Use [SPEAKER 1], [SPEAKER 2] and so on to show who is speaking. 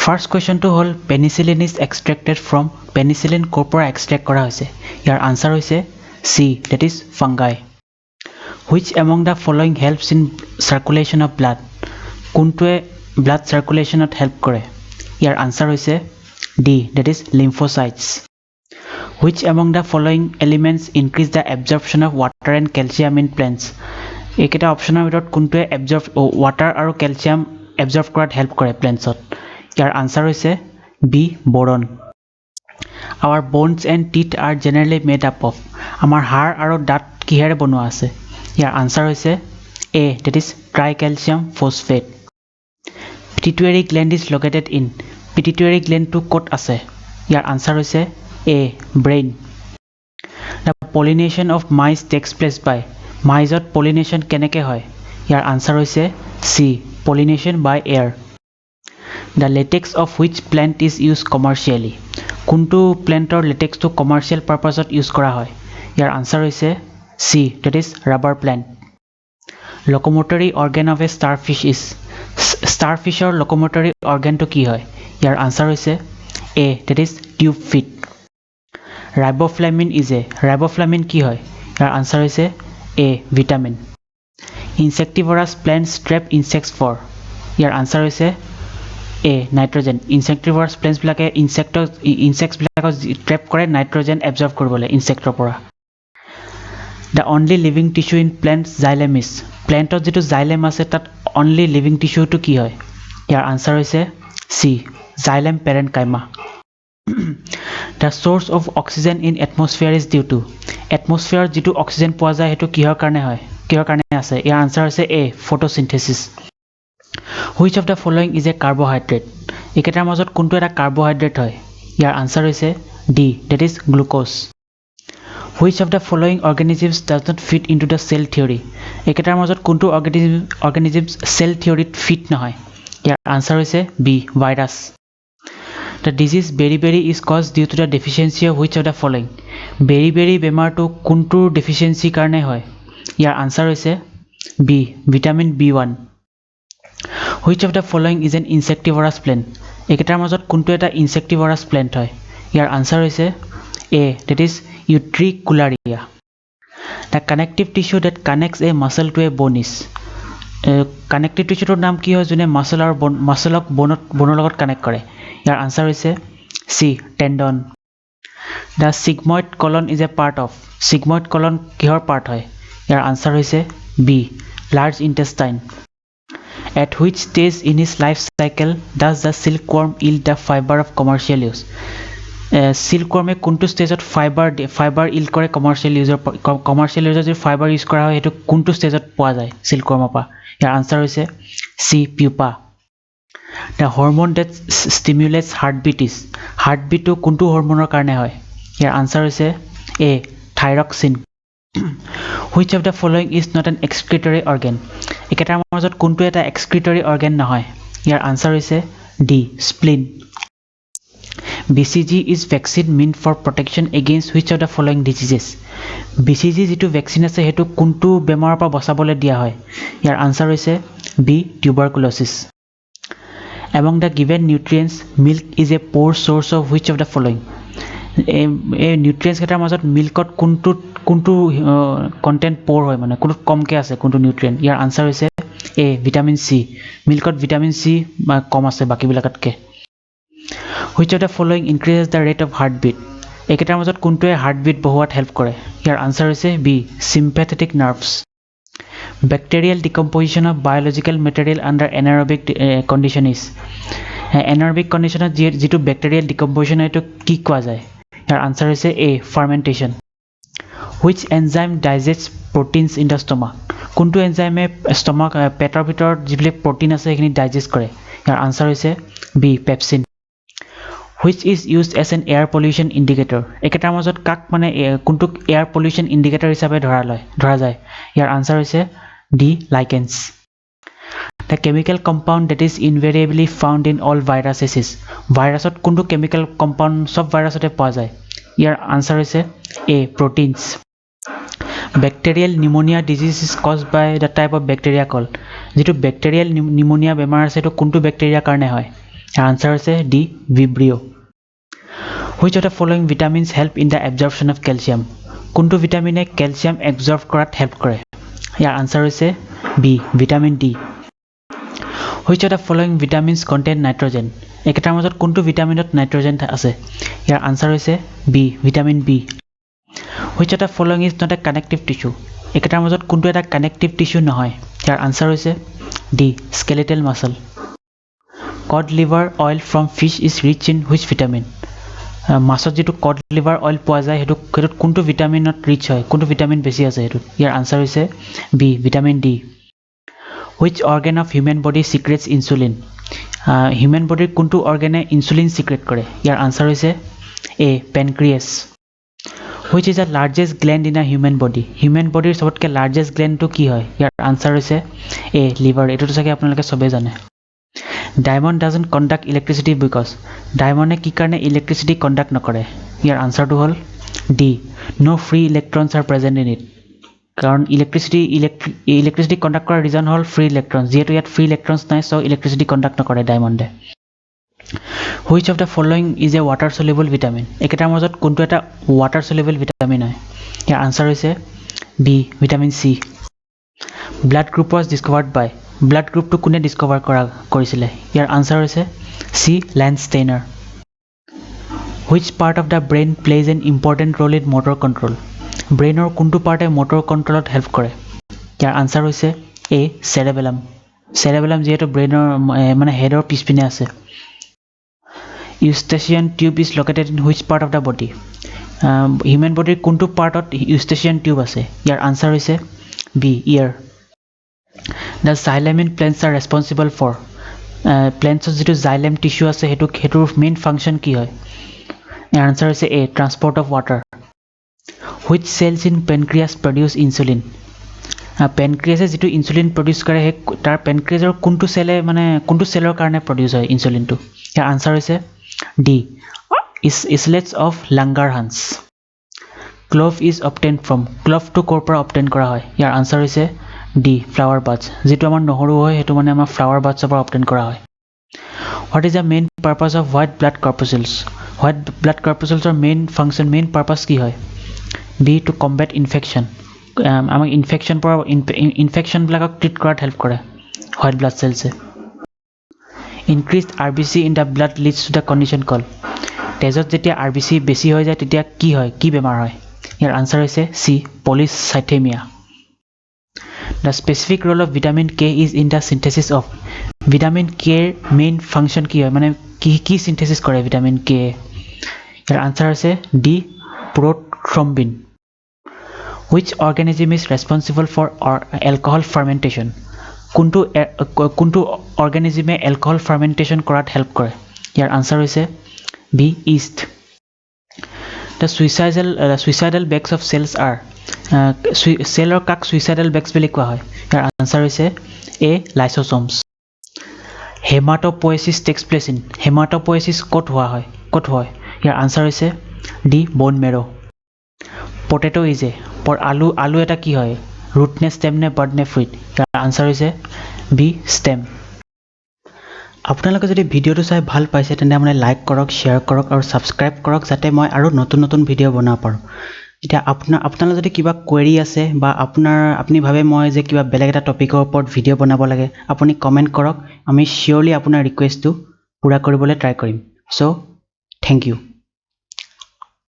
[SPEAKER 1] First question to hol penicillin is extracted from penicillin corpora extract kora hoise. Your answer is C, that is fungi. Which among the following helps in circulation of blood? Kuntue blood circulation at help kore. Your answer is D, that is lymphocytes. Which among the following elements increase the absorption of water and calcium in plants? Eketa option ভিতৰত কোনটোৱে absorb water আৰু calcium absorb কৰাত help কৰে plants-ত? Your answer is B, boron. Our bones and teeth are generally made up of. Amar haar aru daat kihere bonua ase? Your answer is A, that is tricalcium phosphate. Pituitary gland is located in. Pituitary gland to kot ase? Your answer is A, brain. The pollination of mice takes place by. Mice-ot pollination keneke hoy? Your answer is C, pollination by air. The latex of which plant is used commercially? Kuntu plantor latex to commercial purpose use kora hoy? Your answer is C, that is rubber plant. Locomotory organ of a starfish is. Starfish or locomotory organ to ki hoy? Your answer is A, that is tube feet. Riboflavin is a. Riboflavin ki hoy? Your answer is A, vitamin. Insectivorous plants trap insects for. Your answer is A, nitrogen. Insectivorous plants bilake insects bilake trap kore nitrogen absorb koribole insector pora. The only living tissue in plants xylem is. Plantot jitu xylem ase tat only living tissue to ki hoy? Your answer is C, xylem parenchyma. The source of oxygen in atmosphere is due to. Atmosphere jitu oxygen poa jay hetu kihor karone hoy? Kihor karone ase? Your answer is A, photosynthesis. Which of the following is a carbohydrate? Eketar majot kuntu eta carbohydrate hoy? Your answer is D, that is glucose. Which of the following organisms does not fit into the cell theory? Eketar majot kuntu organisms cell theory fit nahoy? Your answer is B, virus. The disease beriberi is caused due to the deficiency of which of the following? Beriberi bemar to kuntu deficiency karne hoy? Your answer is B, vitamin B1. Which of the following is an insectivorous plant? Eketar majot kuntu eta insectivorous plant hoy? Your answer is A, that is utricularia. The connective tissue that connects a muscle to a bone is. Connective tissue tor naam ki hoy jone muscle or muscle ok bone logot connect kore? Your answer is C, tendon. The sigmoid colon is a part of. Sigmoid colon kihor part hoy? Your answer is B, large intestine. At which stage in his life cycle does the silkworm yield the fiber of commercial use? Silkworm kuntu stage of fiber yield kore commercial user fiber use kora hoy hetu kuntu stage ot poa jay silkworm pa? Your answer is C, pupa. The hormone that stimulates heartbeat is. Heartbeat to kuntu hormone karne hoy? Your answer is A, thyroxine. Which of the following is not an excretory organ? Eketar majot kuntu eta excretory organ nahoy? Your answer is D, spleen. BCG is vaccine meant for protection against which of the following diseases? BCG jitu vaccine ase hetu kuntu bemar pa bosabole dia hoy? Your answer is B, tuberculosis. Among the given nutrients, milk is a poor source of which of the following? Nutrients ketar majot milkot kuntu content poor hoy mane kuntu komke ase kuntu nutrient? Your answer is A, vitamin C. Milkot vitamin C kom ase baki bilakatke. Which of the following increases the rate of heartbeat? Eketar majot kuntu heartbeat bohuat help kore? Your answer is B, sympathetic nerves. Bacterial decomposition of biological material under anaerobic condition is. Anaerobic condition jitu bacterial decomposition etu ki koa jay? Your answer is A, fermentation. Which enzyme digests proteins in the stomach? Kuntu enzyme stomach petor bhitor jibile protein ase ekhini digest kore? Your answer is B, pepsin. Which is used as an air pollution indicator? Eketar majot kak mane kuntu air pollution indicator hisabe dhora jay? Your answer is D, lichens. The chemical compound that is invariably found in all viruses is. Virusot kuntu chemical compound sob virusote poa jay? Your answer is A, proteins. Bacterial pneumonia disease is caused by the type of bacteria called. Jitu bacterial pneumonia bemar ase to kuntu bacteria karne hoy? Year answer হৈছে D Vibrio Which of the following vitamins help in the absorption of calcium? কোনটো ভিটামিনে calcium এবজর্ব কৰাত help কৰে ইয়াৰ answer হৈছে B vitamin D Which of the following vitamins contain nitrogen? একেটাৰ মাজত কোনটো ভিটামিনত নাইট্ৰজেন আছে ইয়াৰ আনসাৰ হৈছে B vitamin B Which of the following is not a connective tissue? একেটাৰ মাজত কোনটো এটা কানেক্টিভ টিস্যু নহয় ইয়াৰ আনসাৰ হৈছে D skeletal muscle Cod liver oil from fish is rich in which vitamin? মাছত যেটো cod liver oil পোৱা যায় হেতু কোনটো ভিটামিনত ৰিচ হয় কোনটো ভিটামিন বেছি আছে হেতু ইয়াৰ আনসাৰ হৈছে B vitamin D Which organ of human body secretes insulin? Human body কোনটো অৰ্গানে ইনসুলিন সিক্ৰেট কৰে ইয়াৰ আনসাৰ হৈছে এ pancreas Which is the largest gland in a human body? Human body সবতকে largest gland to কি হয় ইয়াৰ answer হৈছে এ liver এটো চাগে আপোনালোকে সবে জানে Diamond doesn't conduct electricity because diamond কি কাৰণে electricity conduct নকৰে ইয়াৰ আনসাৰটো হ'ল D no free electrons are present in it কাৰণ electricity conduct কৰাৰ ৰিজন হ'ল free electrons যেহেতু ইয়াত free electrons নাই so electricity conduct নকৰে diamond Which of the following is a water soluble vitamin একেটাৰ মাজত কোনটো এটা water soluble vitamin হয় ইয়াৰ আনসাৰ হৈছে B vitamin C Blood group was discovered by blood group to কোনে ডিসকভাৰ কৰিছিলে ইয়াৰ আনসাৰ হৈছে সি lens Steiner Which part of the brain plays an important role in motor control ব্ৰেইনৰ কোনটো পাৰ্টে মোটৰ কন্ট্ৰোলত হেল্প কৰে ইয়াৰ আনসাৰ হৈছে এ cerebellum যেহেতু ব্ৰেইনৰ মানে হেডৰ পিছপিনে আছে Eustachian tube is located in which part of the body human body কোনটো পাৰ্টত Eustachian tube আছে ইয়াৰ আনসাৰ হৈছে B ear The xylem in plants are responsible for plants যেটো xylem tissue আছে হেতুৰ মেইন ফাংশন কি হয় ইয়াৰ আনসাৰ হৈছে এ transport of water Which cells in pancreas produce insulin pancreas যেটো ইনসুলিন প্ৰডিউস কৰে তাৰ pancreasৰ কোনটো সেলে মানে কোনটো সেলৰ কাৰণে প্ৰডিউস হয় ইনসুলিনটো ইয়াৰ আনসাৰ হৈছে D islets of Langerhans Clove is obtained from clove to কৰ পৰা obtain কৰা হয় ইয়াৰ আনসাৰ হৈছে ডি flower buds যেটো আমাৰ নহৰু হয় হেতু মানে আমাৰ flower buds পৰা obtain কৰা হয় What is the main purpose of white blood corpuscles White blood corpuscles main function main purpose কি হয় B to combat infection আমাক ইনফেকশন পৰা ইনফেকশন ব্লাকক ট্ৰিট কৰাত হেল্প কৰে white blood cells Increased RBC in the blood leads to the condition called তেজত যেতিয়া RBC বেছি হৈ যায় তেতিয়া কি হয় কি বেমাৰ হয় ইয়াৰ আনসাৰ হৈছে সি polycythemia The specific role of vitamin K is in the synthesis of vitamin K main function কি হয় মানে কি synthesis কৰে vitamin K ইয়াৰ আনসাৰ হৈছে D prothrombin Which organism is responsible for alcohol fermentation কোনটো organism alcohol fermentation কৰাত help কৰে ইয়াৰ আনসাৰ হৈছে B yeast The suicidal bags of cells are cellৰ কাক suicidal bags বুলি কোৱা হয় ইয়াৰ আনসাৰ হৈছে এ lysosomes Hematopoiesis takes place in hematopoiesis ক'ত হয় ইয়াৰ আনসাৰ হৈছে D bone marrow Potato is a আলু এটা কি হয় root নে stem নে bud নে fruit ইয়াৰ আনসাৰ হৈছে বি stem আপোনালোকে যদি ভিডিওটো চাই ভাল পাইছে তেন্তে আপুনি লাইক কৰক শেয়াৰ কৰক আৰু সাবস্ক্ৰাইব কৰক যাতে মই আৰু নতুন ভিডিও বনাব পাৰো এতিয়া আপোনালোকৰ যদি কিবা কোৱেৰি আছে বা আপুনি ভাবে মই যে কিবা বেলেগ এটা টপিকৰ ওপৰত ভিডিও বনাব লাগে আপুনি কমেন্ট কৰক আমি শিওৰলি আপোনাৰ ৰিকুৱেষ্টটো পুৰা কৰিবলৈ ট্ৰাই কৰিম সো থ্যাংক ইউ